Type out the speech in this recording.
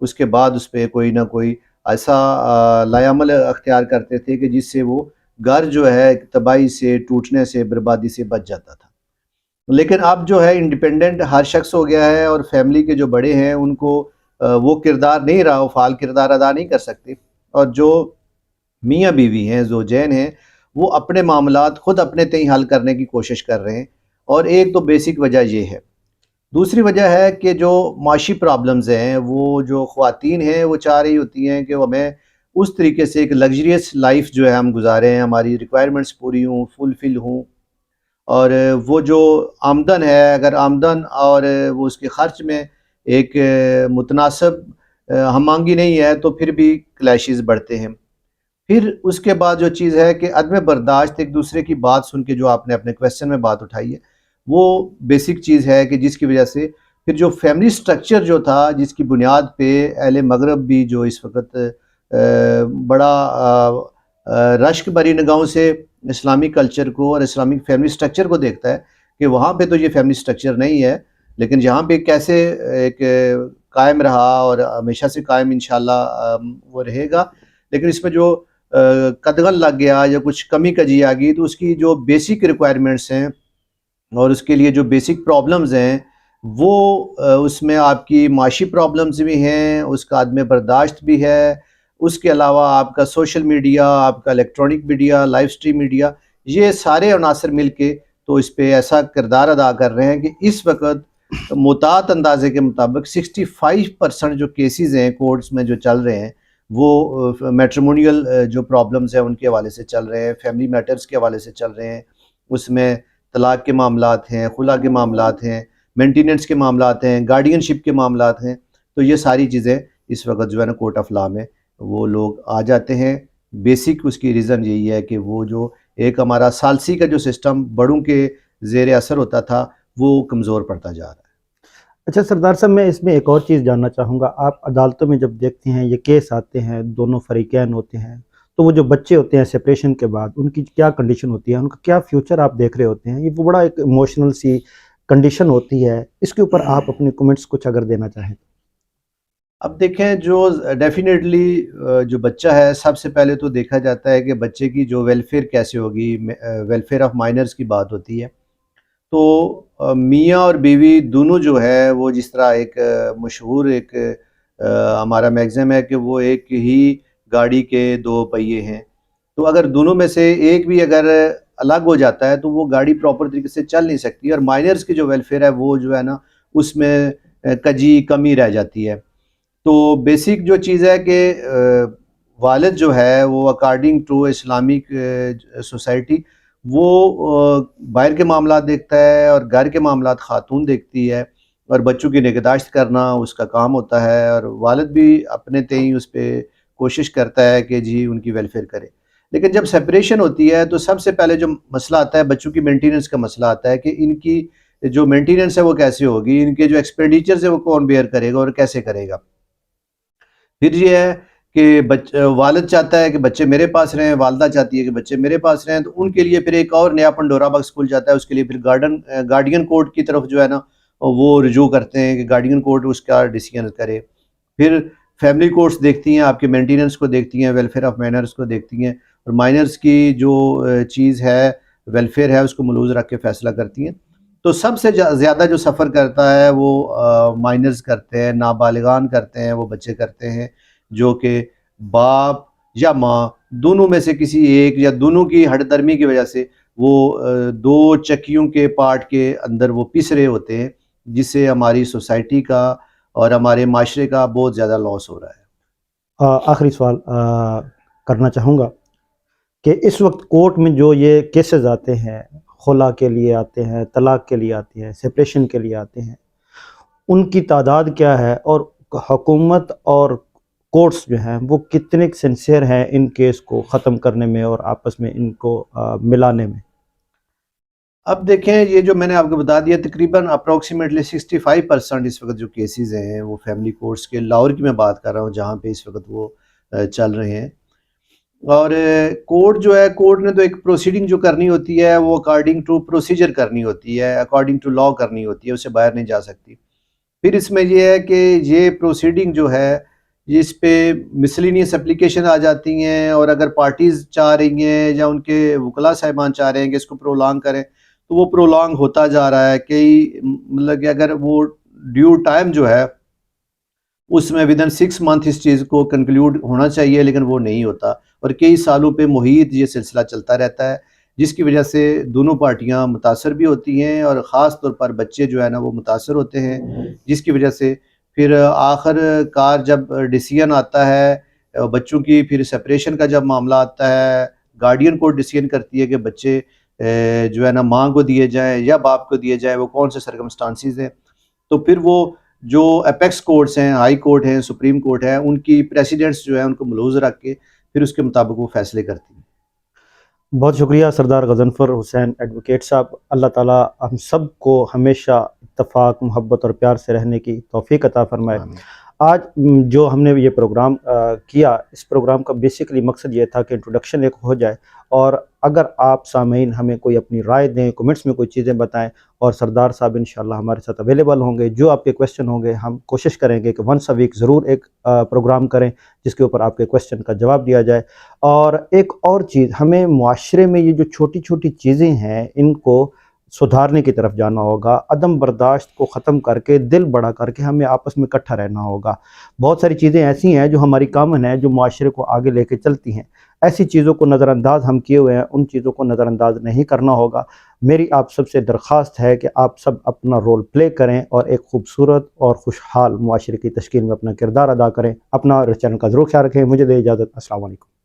اس کے بعد اس پہ کوئی نہ کوئی ایسا لائعمل اختیار کرتے تھے کہ جس سے وہ گھر جو ہے تباہی سے، ٹوٹنے سے، بربادی سے بچ جاتا تھا۔ لیکن اب جو ہے انڈیپینڈنٹ ہر شخص ہو گیا ہے، اور فیملی کے جو بڑے ہیں ان کو وہ کردار نہیں رہا، وہ فعال کردار ادا نہیں کر سکتے، اور جو میاں بیوی ہیں، زوجین ہیں، وہ اپنے معاملات خود اپنے تئیں حل کرنے کی کوشش کر رہے ہیں۔ اور ایک تو بیسک وجہ یہ ہے۔ دوسری وجہ ہے کہ جو معاشی پرابلمز ہیں، وہ جو خواتین ہیں وہ چاہ رہی ہوتی ہیں کہ وہ ہمیں اس طریقے سے ایک لگژریس لائف جو ہے ہم گزاریں، ہماری ریکوائرمنٹس پوری ہوں، فلفل ہوں، اور وہ جو آمدن ہے، اگر آمدن اور وہ اس کے خرچ میں ایک متناسب ہم آہنگی نہیں ہے تو پھر بھی کلیشز بڑھتے ہیں۔ پھر اس کے بعد جو چیز ہے کہ عدم برداشت، ایک دوسرے کی بات سن کے، جو آپ نے اپنے کویسچن میں بات اٹھائی ہے، وہ بیسک چیز ہے کہ جس کی وجہ سے پھر جو فیملی سٹرکچر جو تھا، جس کی بنیاد پہ اہل مغرب بھی جو اس وقت بڑا رشک بری نگاہوں سے اسلامی کلچر کو اور اسلامک فیملی سٹرکچر کو دیکھتا ہے کہ وہاں پہ تو یہ فیملی سٹرکچر نہیں ہے، لیکن یہاں پہ کیسے ایک قائم رہا اور ہمیشہ سے قائم انشاءاللہ وہ رہے گا، لیکن اس میں جو قدغن لگ گیا یا کچھ کمی کجی آ گئی، تو اس کی جو بیسک ریکوائرمنٹس ہیں اور اس کے لیے جو بیسک پرابلمز ہیں، وہ اس میں آپ کی معاشی پرابلمز بھی ہیں، اس کا عدم برداشت بھی ہے، اس کے علاوہ آپ کا سوشل میڈیا، آپ کا electronic media, live stream media, یہ سارے عناصر مل کے تو اس پہ ایسا کردار ادا کر رہے ہیں کہ اس وقت محتاط اندازے کے مطابق 65% جو کیسز ہیں کورٹس میں جو چل رہے ہیں، وہ میٹریمونیل جو پرابلمز ہیں ان کے حوالے سے چل رہے ہیں، فیملی میٹرز کے حوالے سے چل رہے ہیں۔ اس میں طلاق کے معاملات ہیں، خلا کے معاملات ہیں، مینٹیننس کے معاملات ہیں، گارڈین شپ کے معاملات ہیں، تو یہ ساری چیزیں اس وقت جو ہے نا کورٹ آف لا میں وہ لوگ آ جاتے ہیں۔ بیسک اس کی ریزن یہی ہے کہ وہ جو ایک ہمارا ثالثی کا جو سسٹم بڑوں کے زیر اثر ہوتا تھا، وہ کمزور پڑتا جا رہا ہے۔ اچھا سردار صاحب، میں اس میں ایک اور چیز جاننا چاہوں گا۔ آپ عدالتوں میں جب دیکھتے ہیں یہ کیس آتے ہیں، دونوں فریقین ہوتے ہیں، تو وہ جو بچے ہوتے ہیں سپریشن کے بعد ان کی کیا کنڈیشن ہوتی ہے، ان کا کیا فیوچر آپ دیکھ رہے ہوتے ہیں؟ یہ بڑا ایک ایموشنل سی کنڈیشن ہوتی ہے، اس کے اوپر آپ اپنے کمنٹس کچھ اگر دینا چاہیں۔ اب دیکھیں، جو ڈیفینیٹلی جو بچہ ہے، سب سے پہلے تو دیکھا جاتا ہے کہ بچے کی جو ویلفیئر کیسے ہوگی، ویلفیئر آف مائنرز کی بات ہوتی ہے، تو میاں اور بیوی دونوں جو ہے وہ جس طرح ایک مشہور ایک ہمارا میگزم ہے کہ وہ ایک ہی گاڑی کے دو پہیے ہیں، تو اگر دونوں میں سے ایک بھی اگر الگ ہو جاتا ہے تو وہ گاڑی پراپر طریقے سے چل نہیں سکتی، اور مائنرز کی جو ویلفیئر ہے وہ جو ہے نا اس میں کجی کمی رہ جاتی ہے۔ تو بیسک جو چیز ہے کہ والد جو ہے وہ اکارڈنگ ٹو اسلامک سوسائٹی وہ باہر کے معاملات دیکھتا ہے، اور گھر کے معاملات خاتون دیکھتی ہے، اور بچوں کی نگہداشت کرنا اس کا کام ہوتا ہے، اور والد بھی اپنے تئیں اس پہ کوشش کرتا ہے کہ جی ان کی ویلفیئر کرے۔ لیکن جب سپریشن ہوتی ہے تو سب سے پہلے جو مسئلہ آتا ہے بچوں کی مینٹیننس کا مسئلہ آتا ہے کہ ان کی جو مینٹیننس ہے وہ کیسے ہوگی، ان کے جو ایکسپینڈیچرز ہے وہ کون بیئر کرے گا اور کیسے کرے گا۔ پھر یہ ہے کہ والد چاہتا ہے کہ بچے میرے پاس رہیں، والدہ چاہتی ہے کہ بچے میرے پاس رہیں، تو ان کے لیے پھر ایک اور نیا پنڈورا باکس کھل جاتا ہے۔ اس کے لیے پھر گارڈین کورٹ کی طرف جو ہے نا وہ رجوع کرتے ہیں کہ گارڈین کورٹ اس کا ڈیسیژن کرے۔ پھر فیملی کورٹس دیکھتی ہیں، آپ کے مینٹیننس کو دیکھتی ہیں، ویلفیئر آف مائنرز کو دیکھتی ہیں، اور مائنرز کی جو چیز ہے، ویلفیئر ہے، اس کو ملحوظ رکھ کے فیصلہ کرتی ہیں۔ تو سب سے زیادہ جو سفر کرتا ہے وہ مائنرز کرتے ہیں، نابالغان کرتے ہیں، وہ بچے کرتے ہیں جو کہ باپ یا ماں دونوں میں سے کسی ایک یا دونوں کی ہٹ درمی کی وجہ سے وہ دو چکیوں کے پارٹ کے اندر وہ پس رہے ہوتے ہیں، جس سے ہماری سوسائٹی کا اور ہمارے معاشرے کا بہت زیادہ لاس ہو رہا ہے۔ آخری سوال کرنا چاہوں گا کہ اس وقت کورٹ میں جو یہ کیسز آتے ہیں، خلا کے لیے آتے ہیں، طلاق کے لیے آتے ہیں، سپریشن کے لیے آتے ہیں، ان کی تعداد کیا ہے، اور حکومت اور کورٹس جو ہیں وہ کتنے سنسیئر ہیں ان کیس کو ختم کرنے میں اور آپس میں ان کو ملانے میں؟ اب دیکھیں، یہ جو میں نے آپ کو بتا دیا تقریباً اپروکسیمیٹلی 65% اس وقت جو کیسز ہیں وہ فیملی کورٹس کے، لاہور کی میں بات کر رہا ہوں جہاں پہ اس وقت وہ چل رہے ہیں۔ اور کورٹ جو ہے، کورٹ نے تو ایک پروسیڈنگ جو کرنی ہوتی ہے وہ اکارڈنگ ٹو پروسیجر کرنی ہوتی ہے، اکارڈنگ ٹو لا کرنی ہوتی ہے، اس سے باہر نہیں جا سکتی۔ پھر اس میں یہ ہے کہ یہ پروسیڈنگ جو ہے اس پہ مسلینیس اپلیکیشن آ جاتی ہیں، اور اگر پارٹیز چاہ رہی ہیں یا ان کے وکلاء صاحبان چاہ رہے ہیں کہ اس کو پرولانگ کریں تو وہ پرولانگ ہوتا جا رہا ہے. کئی مطلب کہ اگر وہ ڈیو ٹائم جو ہے اس میں ودن 6 منتھ اس چیز کو کنکلیوڈ ہونا چاہیے، لیکن وہ نہیں ہوتا، اور کئی سالوں پہ محیط یہ سلسلہ چلتا رہتا ہے، جس کی وجہ سے دونوں پارٹیاں متاثر بھی ہوتی ہیں، اور خاص طور پر بچے جو ہے نا وہ متاثر ہوتے ہیں، جس کی وجہ سے پھر آخر کار جب ڈیسیجن آتا ہے بچوں کی، پھر سپریشن کا جب معاملہ آتا ہے، گارڈین کو ڈیسیجن کرتی ہے کہ بچے جو ہے نا ماں کو دیے جائیں یا باپ کو دیے جائیں، وہ کون سے سرکمسٹانسز ہیں، تو پھر وہ جو اپیکس کورٹس ہیں، ہائی کورٹ ہیں، سپریم کورٹ ہیں، ان کی پریسیڈنٹس جو ہیں ان کو ملحوظ رکھ کے پھر اس کے مطابق وہ فیصلے کرتی ہیں. بہت شکریہ سردار غضنفر حسین ایڈوکیٹ صاحب. اللہ تعالیٰ ہم سب کو ہمیشہ اتفاق، محبت اور پیار سے رہنے کی توفیق عطا فرمائے. آمین. آج جو ہم نے یہ پروگرام کیا، اس پروگرام کا بیسیکلی مقصد یہ تھا کہ انٹروڈکشن ایک ہو جائے، اور اگر آپ سامعین ہمیں کوئی اپنی رائے دیں، کمنٹس میں کوئی چیزیں بتائیں، اور سردار صاحب انشاءاللہ ہمارے ساتھ اویلیبل ہوں گے. جو آپ کے کویسچن ہوں گے ہم کوشش کریں گے کہ ونس اے ویک ضرور ایک پروگرام کریں جس کے اوپر آپ کے کویسچن کا جواب دیا جائے. اور ایک اور چیز، ہمیں معاشرے میں یہ جو چھوٹی چھوٹی چیزیں ہیں ان کو سدھارنے کی طرف جانا ہوگا. عدم برداشت کو ختم کر کے، دل بڑا کر کے ہمیں آپس میں اکٹھا رہنا ہوگا. بہت ساری چیزیں ایسی ہیں جو ہماری کامن ہیں، جو معاشرے کو آگے لے کے چلتی ہیں. ایسی چیزوں کو نظر انداز ہم کیے ہوئے ہیں، ان چیزوں کو نظر انداز نہیں کرنا ہوگا. میری آپ سب سے درخواست ہے کہ آپ سب اپنا رول پلے کریں اور ایک خوبصورت اور خوشحال معاشرے کی تشکیل میں اپنا کردار ادا کریں. اپنا اور چینل کا ضرور خیال رکھیں. مجھے دے اجازت. السلام علیکم.